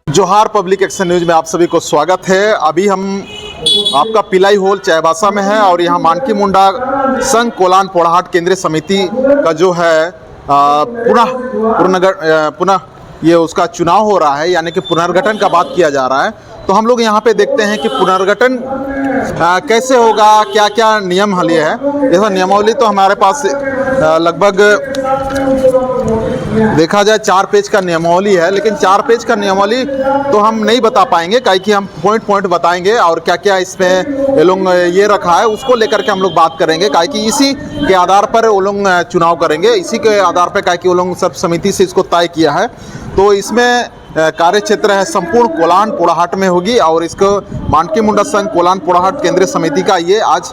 जोहार public action news में आप सभी को स्वागत है। अभी हम आपका पिलाई होल चाईबासा में है और यहाँ मानकी मुंडा संघ कोलान पोड़ाहाट केंद्रीय समिति का जो है पुनः ये उसका चुनाव हो रहा है, यानी कि पुनर्गठन का बात किया जा रहा है। तो हम लोग यहाँ पे देखते हैं कि पुनर्गठन कैसे होगा, क्या क्या नियम हल है। ऐसा नियमावली तो हमारे पास लगभग देखा जाए 4 पेज का नियमावली है, लेकिन 4 पेज का नियमावली तो हम नहीं बता पाएंगे, काहे कि हम पॉइंट बताएंगे और क्या क्या इसमें ये लोग ये रखा है उसको लेकर के हम लोग बात करेंगे, काहे कि इसी के आधार पर वो लोग चुनाव करेंगे। इसी के आधार पर काहे कि वो लोग सब समिति से इसको तय किया है। तो इसमें कार्य क्षेत्र है संपूर्ण कोलान पोड़ाहाट में होगी और इसको मानकी मुंडा संघ कोलान पोड़ाहाट केंद्रीय समिति का ये आज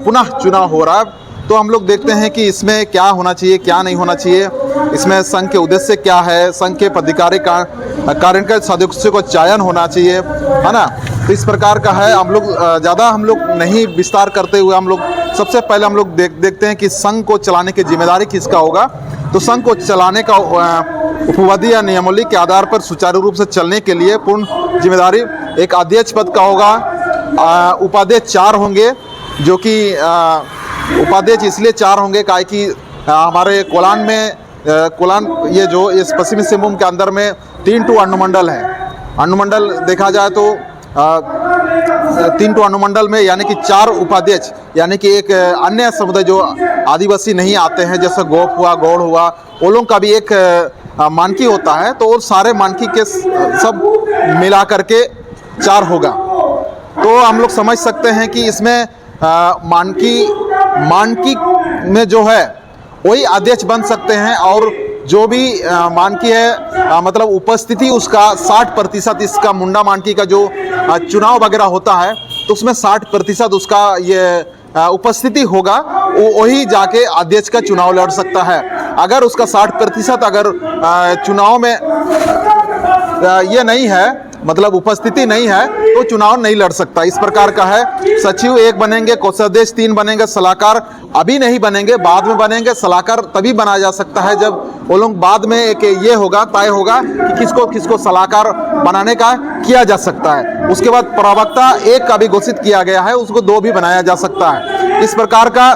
पुनः चुनाव हो रहा है। तो हम लोग देखते हैं कि इसमें क्या होना चाहिए, क्या नहीं होना चाहिए, इसमें संघ के उद्देश्य क्या है, संघ के पदाधिकारी कार्यकारिणी सदस्य को चयन होना चाहिए, है ना। तो इस प्रकार का है। हम लोग ज़्यादा हम लोग नहीं विस्तार करते हुए हम लोग सबसे पहले हम लोग देखते हैं कि संघ को चलाने की जिम्मेदारी किसका होगा। तो संघ को चलाने का उपवादी या नियमावली के आधार पर सुचारू रूप से चलने के लिए पूर्ण जिम्मेदारी एक अध्यक्ष पद का होगा। उपाध्यक्ष 4 होंगे, जो कि उपाध्यक्ष इसलिए 4 होंगे काहे कि हमारे कोलान में कोलान ये जो इस पश्चिमी सिंहभूम के अंदर में 3 अनुमंडल है। अनुमंडल देखा जाए तो 3 अनुमंडल में यानी कि 4 उपाध्यक्ष, यानी कि एक अन्य समुदाय जो आदिवासी नहीं आते हैं, जैसे गोप हुआ, गौड़ हुआ, वो लोगों का भी एक मानकी होता है। तो वो सारे मानकी के सब मिला करके 4 होगा। तो हम लोग समझ सकते हैं कि इसमें मानकी में जो है वही अध्यक्ष बन सकते हैं और जो भी मानकी है मतलब उपस्थिति उसका 60% इसका मुंडा मानकी का जो चुनाव वगैरह होता है तो उसमें 60% उसका ये उपस्थिति होगा, वही जाके अध्यक्ष का चुनाव लड़ सकता है। अगर उसका 60% अगर चुनाव में ये नहीं है, मतलब उपस्थिति नहीं है, तो चुनाव नहीं लड़ सकता। इस प्रकार का है। सचिव 1 बनेंगे, कोषाध्यक्ष 3 बनेंगे, सलाहकार अभी नहीं बनेंगे, बाद में बनेंगे। सलाहकार तभी बनाया जा सकता है जब वो लोग बाद में एक ये होगा, तय होगा कि किसको किसको सलाहकार बनाने का किया जा सकता है। उसके बाद प्रवक्ता 1 का भी घोषित किया गया है, उसको 2 भी बनाया जा सकता है। इस प्रकार का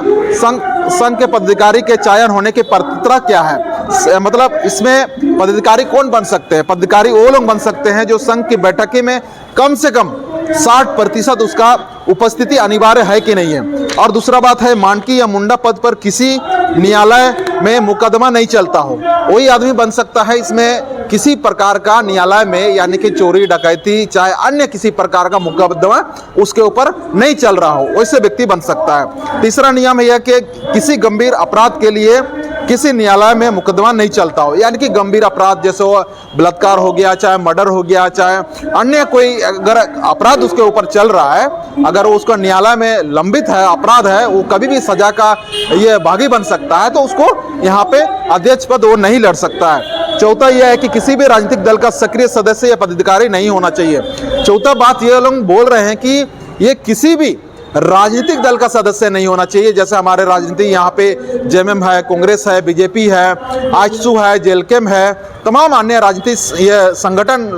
संघ के पदाधिकारी के चयन होने की पात्रता क्या है, मतलब इसमें पदाधिकारी कौन बन सकते हैं। पदाधिकारी वो लोग बन सकते हैं जो संघ की बैठक में कम से कम 60% उसका उपस्थिति अनिवार्य है कि नहीं है। और दूसरा बात है, मानकी या मुंडा पद पर किसी न्यायालय में मुकदमा नहीं चलता हो, वही आदमी बन सकता है। इसमें किसी प्रकार का न्यायालय में यानी कि चोरी डकैती चाहे अन्य किसी प्रकार का मुकदमा उसके ऊपर नहीं चल रहा हो, वैसे व्यक्ति बन सकता है। तीसरा नियम यह कि किसी गंभीर अपराध के लिए किसी न्यायालय में मुकदमा नहीं चलता हो, यानी कि गंभीर अपराध जैसे वो बलात्कार हो गया, चाहे मर्डर हो गया, चाहे अन्य कोई अगर अपराध उसके ऊपर चल रहा है, अगर उसका न्यायालय में लंबित है, अपराध है, वो कभी भी सजा का ये भागी बन सकता है, तो उसको यहाँ पे अध्यक्ष पद वो नहीं लड़ सकता है। चौथा यह है कि किसी भी राजनीतिक दल का सक्रिय सदस्य या पदाधिकारी नहीं होना चाहिए। चौथा बात ये लोग बोल रहे हैं कि ये किसी भी राजनीतिक दल का सदस्य नहीं होना चाहिए। जैसे हमारे राजनीति यहाँ पे जेएमएम है, कांग्रेस है, बीजेपी है, आजसू है, जेएलकेएम है, तमाम अन्य राजनीतिक ये संगठन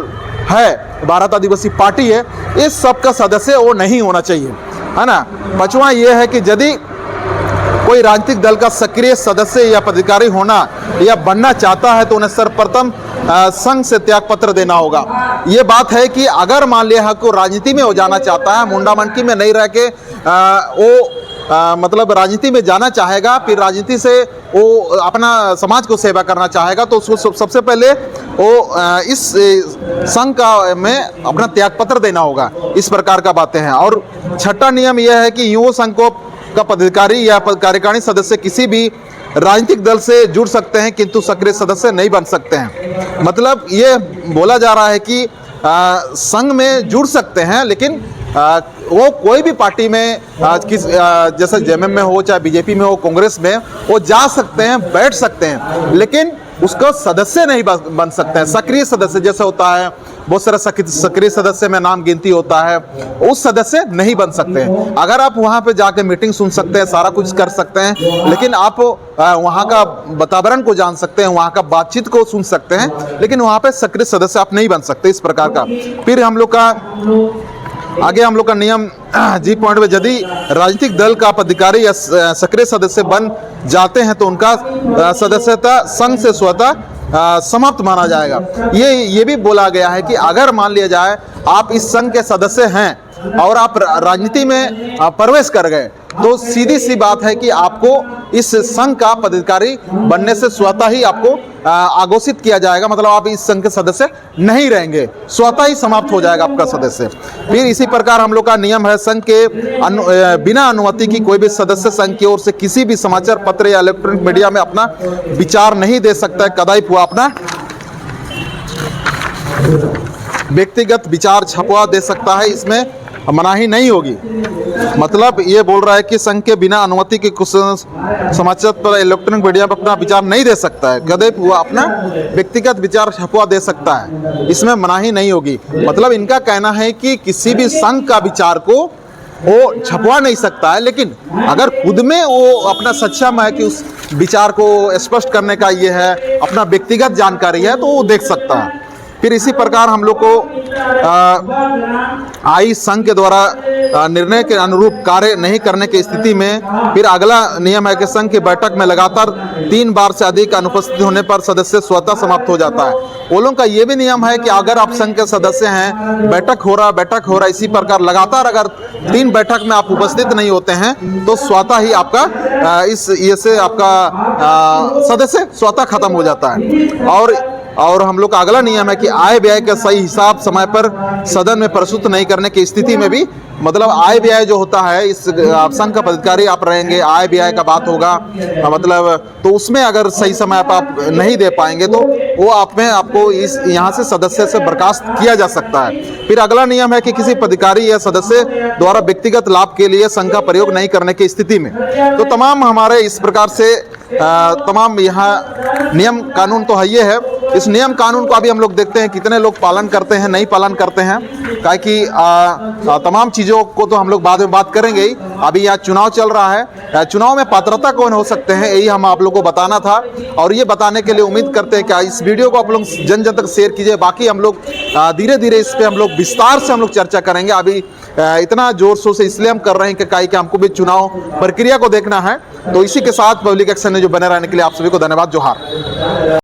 है, भारत आदिवासी पार्टी है, इस सब का सदस्य वो नहीं होना चाहिए, है ना। 5वां ये है कि यदि कोई राजनीतिक दल का सक्रिय सदस्य या पदाधिकारी होना या बनना चाहता है तो उन्हें सर्वप्रथम संघ से त्याग पत्र देना होगा। ये बात है कि अगर मान लिया को राजनीति में हो जाना चाहता है, मुंडा मानकी में नहीं रह के वो मतलब राजनीति में जाना चाहेगा, फिर राजनीति से वो अपना समाज को सेवा करना चाहेगा, तो उसको सबसे पहले वो इस संघ का में अपना त्याग पत्र देना होगा। इस प्रकार का बातें हैं। और 6वां नियम यह है कि युवा संघ का पदाधिकारी या कार्यकारिणी सदस्य किसी भी राजनीतिक दल से जुड़ सकते हैं किंतु सक्रिय सदस्य नहीं बन सकते हैं। मतलब ये बोला जा रहा है कि संघ में जुड़ सकते हैं, लेकिन वो कोई भी पार्टी में जैसे जेएमएम में हो, चाहे बीजेपी में हो, कांग्रेस में, वो जा सकते हैं, बैठ सकते हैं, लेकिन उसका सदस्य नहीं बन सकते हैं। सक्रिय सदस्य जैसे होता है बहुत सारा सक्रिय सदस्य में नाम गिनती होता है, उस सदस्य नहीं बन सकते हैं। अगर आप वहाँ पे जाके मीटिंग सुन सकते हैं, सारा कुछ कर सकते हैं, लेकिन आप वहाँ का वातावरण को जान सकते हैं, वहाँ का बातचीत को सुन सकते हैं, लेकिन वहाँ पे सक्रिय सदस्य आप नहीं बन सकते, इस प्रकार का। फिर हम लोग का आगे हम लोग का नियम जी पॉइंट में, यदि राजनीतिक दल का पदाधिकारी या सक्रिय सदस्य बन जाते हैं तो उनका सदस्यता संघ से स्वतः समाप्त माना जाएगा। ये भी बोला गया है कि अगर मान लिया जाए आप इस संघ के सदस्य हैं और आप राजनीति में प्रवेश कर गए, तो सीधी सी बात है कि आपको इस संघ का पदाधिकारी बनने से स्वतः ही आपको आघोषित किया जाएगा, मतलब आप इस संघ के सदस्य नहीं रहेंगे, स्वतः ही समाप्त हो जाएगा आपका सदस्य। फिर इसी प्रकार हम लोग का नियम है, संघ के बिना अनुमति की कोई भी सदस्य संघ की ओर से किसी भी समाचार पत्र या इलेक्ट्रॉनिक मीडिया में अपना विचार नहीं दे सकता है, कदापि वो अपना व्यक्तिगत विचार छपवा दे सकता है, इसमें मनाही नहीं होगी। मतलब ये बोल रहा है कि संघ के बिना अनुमति के कुछ समाचार पर इलेक्ट्रॉनिक मीडिया पर अपना विचार नहीं दे सकता है, कदापि वो अपना व्यक्तिगत विचार छपवा दे सकता है, इसमें मनाही नहीं होगी। मतलब इनका कहना है कि किसी भी संघ का विचार को वो छपवा नहीं सकता है, लेकिन अगर खुद में वो अपना सक्षम है कि उस विचार को स्पष्ट करने का ये है, अपना व्यक्तिगत जानकारी है, तो वो देख सकता है। फिर इसी प्रकार हम लोग को आई संघ के द्वारा निर्णय के अनुरूप कार्य नहीं करने की स्थिति में फिर अगला नियम है कि संघ की बैठक में लगातार 3 बार से अधिक अनुपस्थित होने पर सदस्य स्वतः समाप्त हो जाता है। वो लोगों का ये भी नियम है कि अगर आप संघ के सदस्य हैं, बैठक हो रहा, इसी प्रकार लगातार अगर 3 बैठक में आप उपस्थित नहीं होते हैं, तो स्वतः ही आपका ये से आपका सदस्य स्वतः खत्म हो जाता है। और हम लोग का अगला नियम है कि आय व्यय का सही हिसाब समय पर सदन में प्रस्तुत नहीं करने की स्थिति में भी, मतलब आय व्यय जो होता है, इस संघ का पदाधिकारी आप रहेंगे, आय व्यय का बात होगा, मतलब तो उसमें अगर सही समय पर आप नहीं दे पाएंगे तो वो आपको इस यहाँ से सदस्य से बर्खास्त किया जा सकता है। फिर अगला नियम है कि किसी पदाधिकारी या सदस्य द्वारा व्यक्तिगत लाभ के लिए संघ का प्रयोग नहीं करने की स्थिति में। तो तमाम हमारे इस प्रकार से तमाम यहाँ नियम कानून तो है ये है। इस नियम कानून को अभी हम लोग देखते हैं कितने लोग पालन करते हैं, नहीं पालन करते हैं, ताकि तमाम चीज़ों को तो हम लोग बाद में बात करेंगे ही। अभी यहाँ चुनाव चल रहा है, चुनाव में पात्रता कौन हो सकते हैं, यही हम आप लोग को बताना था। और ये बताने के लिए उम्मीद करते हैं कि इस वीडियो को आप लोग जन जन तक शेयर कीजिए। बाकी हम लोग धीरे धीरे इस पर हम लोग विस्तार से हम लोग चर्चा करेंगे। अभी इतना जोर शोर से इसलिए हम कर रहे हैं कि हमको भी चुनाव प्रक्रिया को देखना है। तो इसी के साथ पब्लिक एक्शन में जो बने रहने के लिए आप सभी को धन्यवाद। जोहार।